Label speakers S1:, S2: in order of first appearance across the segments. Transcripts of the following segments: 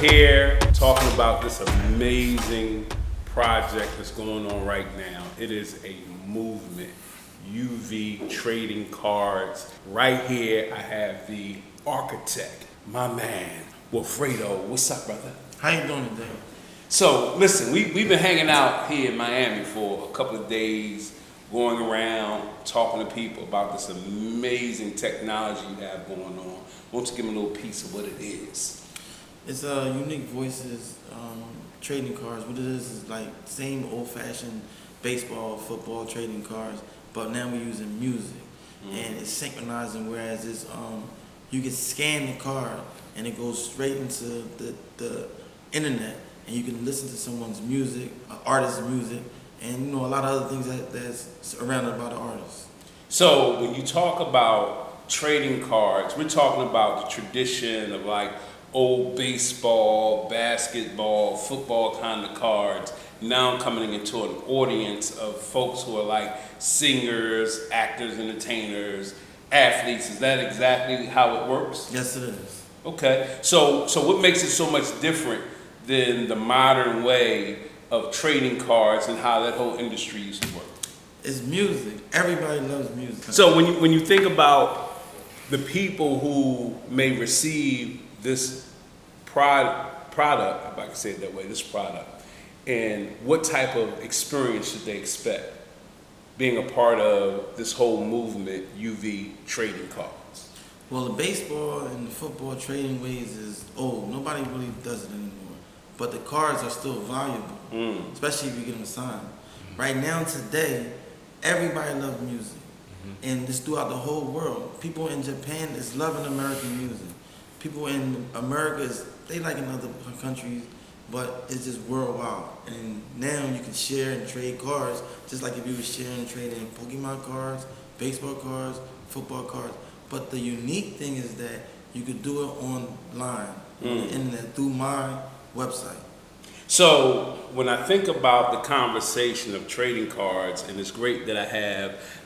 S1: here talking about this amazing project that's going on right now. It is a movement, UV trading cards. Right here, I have the architect, my man, Wilfredo. What's up, brother?
S2: How you doing today?
S1: So, listen, we've been hanging out here in Miami for a couple of days, going around, talking to people about this amazing technology you have going on. Why don't you give me a little piece of what it is?
S2: It's Unique Voices trading cards. What it is like same old-fashioned baseball, football trading cards, but now we're using music. And it's synchronizing, whereas it's you can scan the card and it goes straight into the internet, and you can listen to someone's music, an artist's music, and a lot of other things that's surrounded by the artist.
S1: So when you talk about trading cards, we're talking about the tradition of like old baseball, basketball, football kind of cards, now coming into an audience of folks who are like singers, actors, entertainers, athletes. Is that exactly how it works?
S2: Yes, it is.
S1: Okay. So what makes it so much different than the modern way of trading cards and how that whole industry used to work?
S2: It's music. Everybody loves music.
S1: So when you think about the people who may receive this product, if I can say it that way, this product, and what type of experience should they expect being a part of this whole movement, UV trading cards?
S2: Well, the baseball and the football trading ways is old. Nobody really does it anymore. But the cards are still valuable, especially if you get them signed. Right now, today, everybody loves music. And it's throughout the whole world. People in Japan is loving American music. People in America, they like in other countries, but it's just worldwide. And now you can share and trade cards, just like if you were sharing and trading Pokemon cards, baseball cards, football cards. But the unique thing is that you could do it online, on the internet, through my website.
S1: So when I think about the conversation of trading cards, and it's great that I have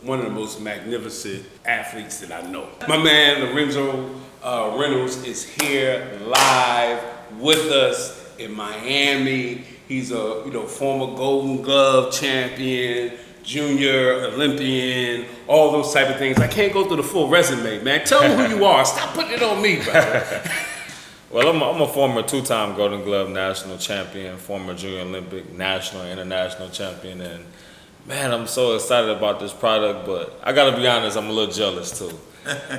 S1: one of the most magnificent athletes that I know. My man Lorenzo Reynolds is here live with us in Miami. He's a former Golden Glove champion, junior Olympian, all those type of things. I can't go through the full resume, man. Tell me who you are. Stop putting it on me, brother.
S3: Well, I'm a former two-time Golden Glove national champion, former Junior Olympic national and international champion, and man, I'm so excited about this product, but I gotta be honest, I'm a little jealous too.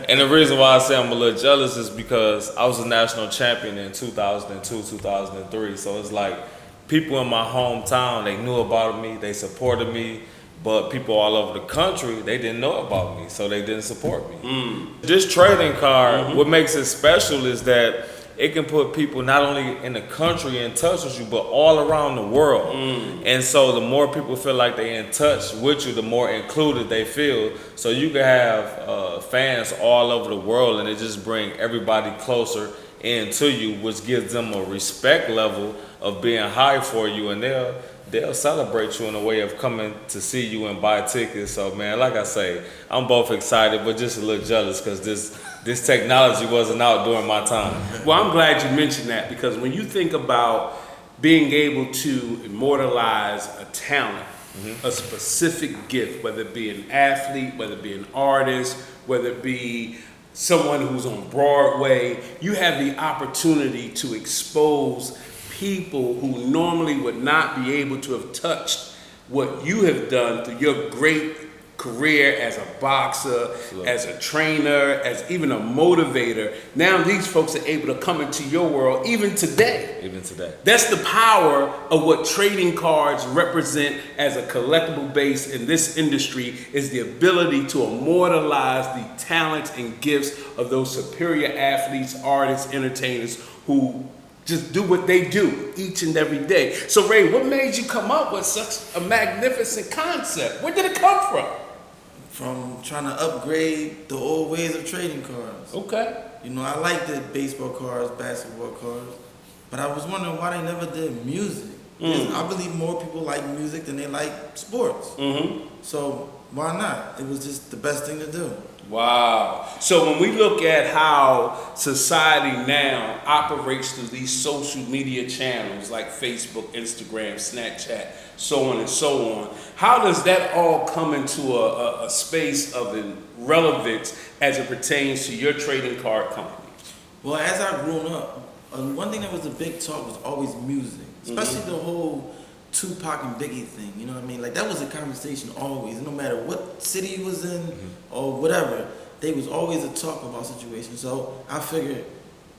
S3: And the reason why I say I'm a little jealous is because I was a national champion in 2002, 2003, so it's like people in my hometown, they knew about me, they supported me, but people all over the country, they didn't know about me, so they didn't support me. This trading card, what makes it special is that it can put people not only in the country in touch with you, but all around the world. And so the more people feel like they're in touch with you, the more included they feel. So you can have fans all over the world, and it just bring everybody closer into you, which gives them a respect level of being high for you, and they'll celebrate you in a way of coming to see you and buy tickets. So man, like I say, I'm both excited, but just a little jealous because this technology wasn't out during my time.
S1: Well, I'm glad you mentioned that, because when you think about being able to immortalize a talent, a specific gift, whether it be an athlete, whether it be an artist, whether it be someone who's on Broadway, you have the opportunity to expose people who normally would not be able to have touched what you have done through your great career as a boxer, as a trainer, as even a motivator. Now these folks are able to come into your world even today.
S3: Even today.
S1: That's the power of what trading cards represent as a collectible base in this industry, is the ability to immortalize the talents and gifts of those superior athletes, artists, entertainers who just do what they do each and every day. So Ray, what made you come up with such a magnificent concept? Where did it come from?
S2: From trying to upgrade the old ways of trading cards.
S1: Okay.
S2: I like the baseball cards, basketball cards, but I was wondering why they never did music. I believe more people like music than they like sports. So why not? It was just the best thing to do.
S1: Wow. So when we look at how society now operates through these social media channels like Facebook, Instagram, Snapchat, so on and so on, how does that all come into a space of relevance as it pertains to your trading card company?
S2: Well, as I've grown up, one thing that was a big talk was always music, especially the whole Tupac and Biggie thing. You know what I mean? Like that was a conversation always, no matter what city you was in or whatever. They was always a talk about situation. So I figured,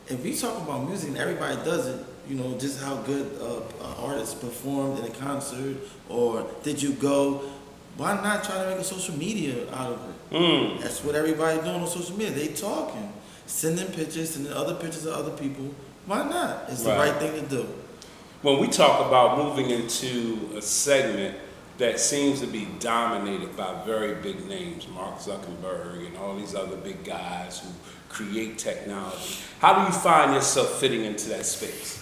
S2: if we talk about music and everybody does it, you know, just how good an artist performed in a concert, or did you go? Why not try to make a social media out of it? That's what everybody doing on social media. They talking, sending pictures, sending other pictures of other people. Why not? It's the right thing to do.
S1: When we talk about moving into a segment that seems to be dominated by very big names, Mark Zuckerberg and all these other big guys who create technology, how do you find yourself fitting into that space?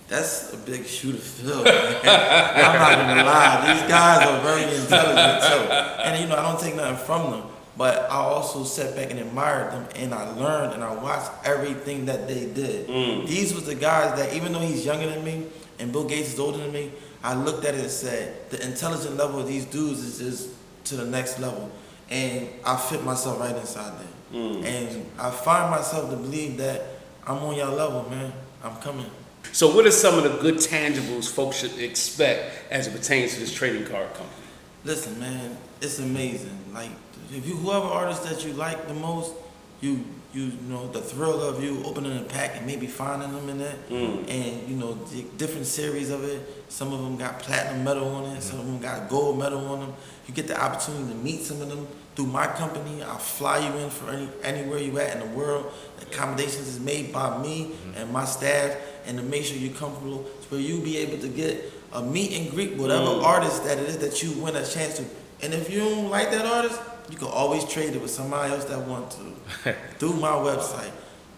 S2: That's a big shoe to fill, man. I'm not gonna lie. These guys are very intelligent too. And you know, I don't take nothing from them, but I also sat back and admired them, and I learned and I watched everything that they did. These was the guys that, even though he's younger than me and Bill Gates is older than me, I looked at it and said, the intelligent level of these dudes is just to the next level. And I fit myself right inside there. And I find myself to believe that I'm on your level, man. I'm coming.
S1: So what are some of the good tangibles folks should expect as it pertains to this trading card company?
S2: Listen, man, it's amazing. Like, if you, whoever artist that you like the most, you know, the thrill of you opening a pack and maybe finding them in that, and you know, the different series of it. Some of them got platinum medal on it, some of them got gold medal on them. You get the opportunity to meet some of them through my company. I'll fly you in for anywhere you at in the world. The accommodations is made by me and my staff, and to make sure you're comfortable, so you be able to get a meet and greet whatever artist that it is that you win a chance to. And if you don't like that artist, you can always trade it with somebody else that want to through my website.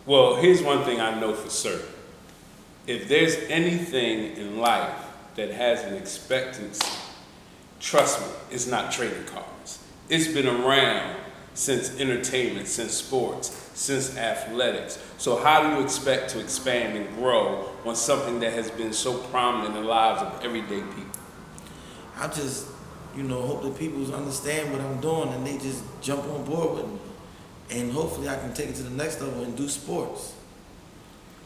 S1: Well, here's one thing I know for certain. If there's anything in life that has an expectancy, trust me, it's not trading cards. It's been around since entertainment, since sports, since athletics. So how do you expect to expand and grow on something that has been so prominent in the lives of everyday people?
S2: I just, you know, hope that people understand what I'm doing and they just jump on board with me. And hopefully I can take it to the next level and do sports.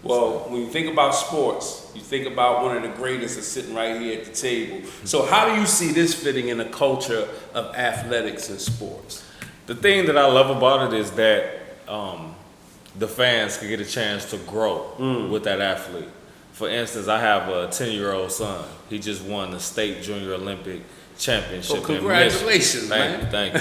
S1: Well, when you think about sports, you think about one of the greatest that's sitting right here at the table. So how do you see this fitting in the culture of athletics and sports?
S3: The thing that I love about it is that the fans can get a chance to grow with that athlete. For instance, I have a 10-year-old son. He just won the state junior Olympic championship.
S1: Well, congratulations, man.
S3: Thank you.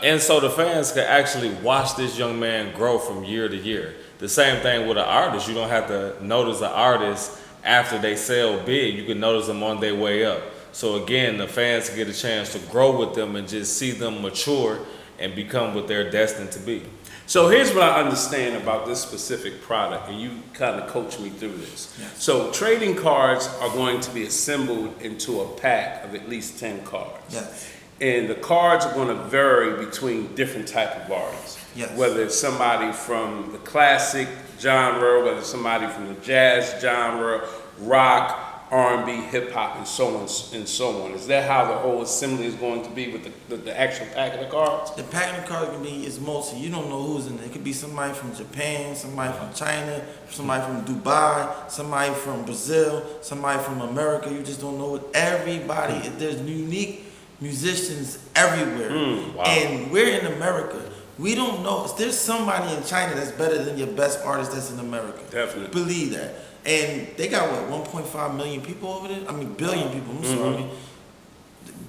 S3: And so the fans can actually watch this young man grow from year to year. The same thing with an artist. You don't have to notice an artist after they sell big. You can notice them on their way up. So again, the fans get a chance to grow with them and just see them mature and become what they're destined to be.
S1: So here's what I understand about this specific product, and you kind of coach me through this.
S2: Yes.
S1: So trading cards are going to be assembled into a pack of at least 10 cards.
S2: Yes.
S1: And the cards are going to vary between different type of artists.
S2: Yes.
S1: Whether it's somebody from the classic genre, whether it's somebody from the jazz genre, rock, R&B, hip hop, and so on and so on. Is that how the whole assembly is going to be with the actual pack of the cards?
S2: The pack of the cards can be, is mostly, you don't know who's in it. It could be somebody from Japan, somebody from China, somebody from Dubai, somebody from Brazil, somebody from America. You just don't know it. Everybody, there's unique musicians everywhere.
S3: Wow.
S2: And we're in America. We don't know. There's somebody in China that's better than your best artist that's in America.
S1: Definitely.
S2: Believe that. And they got, what, 1.5 million people over there? I mean, billion people. I'm sorry.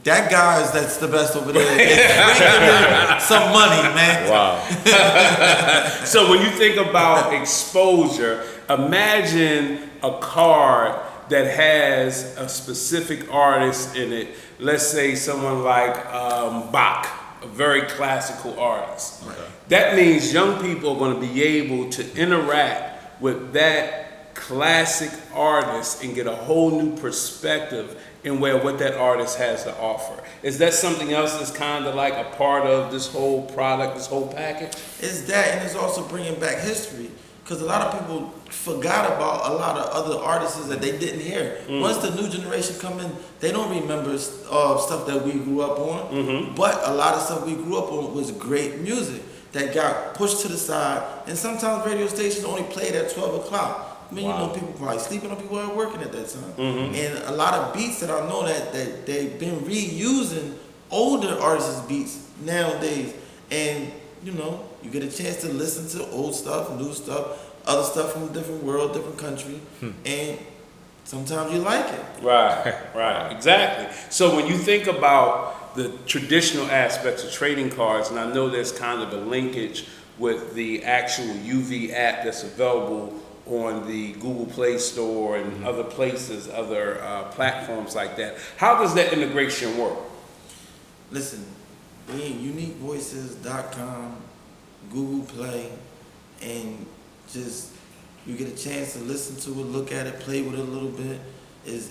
S2: That that's the best over there. Is bringing some money, man.
S3: Wow.
S1: So when you think about exposure, imagine a card that has a specific artist in it. Let's say someone like Bach, a very classical artist.
S2: Okay.
S1: That means young people are going to be able to interact with that classic artist and get a whole new perspective and what that artist has to offer. Is that something else that's kind of like a part of this whole product, this whole package?
S2: It's that, and it's also bringing back history. Because a lot of people forgot about a lot of other artists that they didn't hear. Once the new generation come in, they don't remember stuff that we grew up on. But a lot of stuff we grew up on was great music that got pushed to the side. And sometimes radio stations only played at 12 o'clock. I mean, you know, people probably sleeping or people are working at that time. And a lot of beats that I know that they've been reusing older artists' beats nowadays. And, you know, you get a chance to listen to old stuff, new stuff, other stuff from a different world, different country, and sometimes you like it.
S1: Right, exactly. So when you think about the traditional aspects of trading cards, and I know there's kind of a linkage with the actual UV app that's available on the Google Play Store and other places, other platforms like that. How does that integration work?
S2: Listen, uniquevoices.com, Google Play, and just you get a chance to listen to it, look at it, play with it a little bit. Is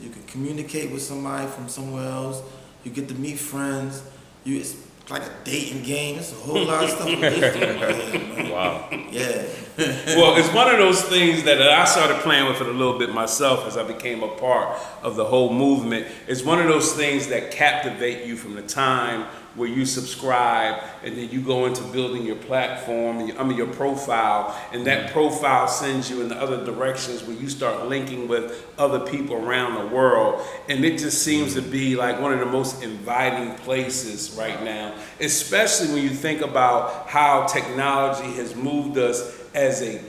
S2: you can communicate with somebody from somewhere else. You get to meet friends. It's like a dating game. It's a whole lot of stuff.
S3: Wow.
S2: Yeah.
S1: Well, it's one of those things that I started playing with it a little bit myself as I became a part of the whole movement. It's one of those things that captivate you from the time where you subscribe and then you go into building your platform, your profile, and that profile sends you in the other directions where you start linking with other people around the world. And it just seems to be like one of the most inviting places right now, especially when you think about how technology has moved us as a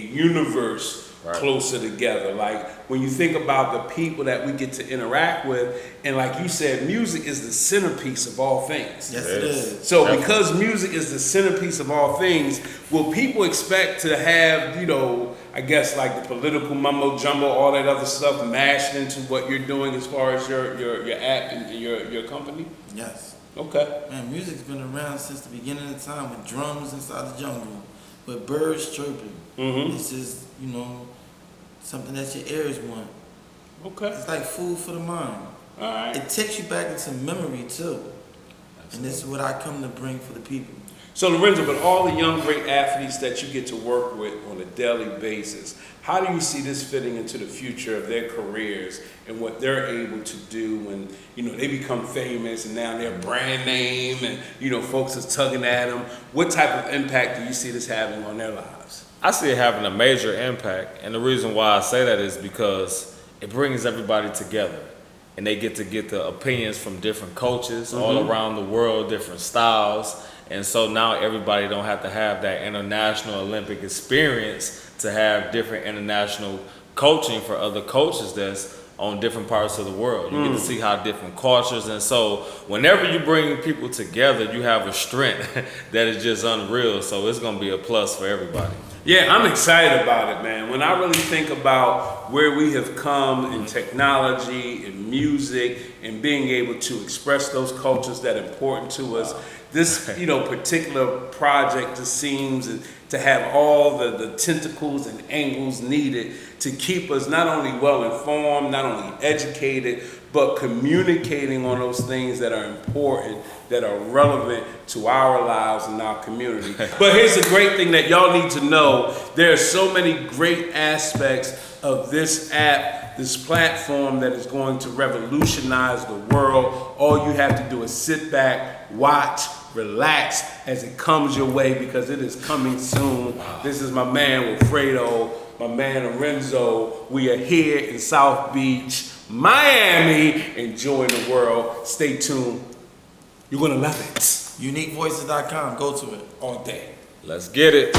S1: universe closer together. Like when you think about the people that we get to interact with, and like you said, music is the centerpiece of all things.
S2: Yes, it is.
S1: So because music is the centerpiece of all things, will people expect to have, you know, I guess like the political mumbo jumbo, all that other stuff mashed into what you're doing as far as your app and your company?
S2: Yes.
S1: Okay.
S2: Man, music's been around since the beginning of time with drums inside the jungle, with birds chirping. It's just, you know, something that your ears want.
S1: Okay.
S2: It's like food for the mind.
S1: All right.
S2: It takes you back into memory too. And this is what I come to bring for the people.
S1: So Lorenzo, but all the young great athletes that you get to work with on a daily basis, how do you see this fitting into the future of their careers and what they're able to do when, you know, they become famous and now they're brand name and, you know, folks is tugging at them? What type of impact do you see this having on their lives?
S3: I see it having a major impact, and the reason why I say that is because it brings everybody together, and they get the opinions from different coaches all around the world, different styles, and so now everybody don't have to have that international Olympic experience to have different international coaching for other coaches that's on different parts of the world. You get to see how different cultures, and so whenever you bring people together, you have a strength that is just unreal, so it's going to be a plus for everybody.
S1: Yeah, I'm excited about it, man. When I really think about where we have come in technology and music and being able to express those cultures that are important to us, this, you know, particular project just seems to have all the tentacles and angles needed to keep us not only well informed, not only educated, but communicating on those things that are important, that are relevant to our lives and our community. But here's the great thing that y'all need to know. There are so many great aspects of this app, this platform that is going to revolutionize the world. All you have to do is sit back, watch, relax as it comes your way, because it is coming soon. This is my man Wilfredo, my man Lorenzo. We are here in South Beach, Miami, enjoying the world. Stay tuned. You're gonna love it.
S2: Uniquevoices.com, go to it.
S1: All day.
S3: Let's get it.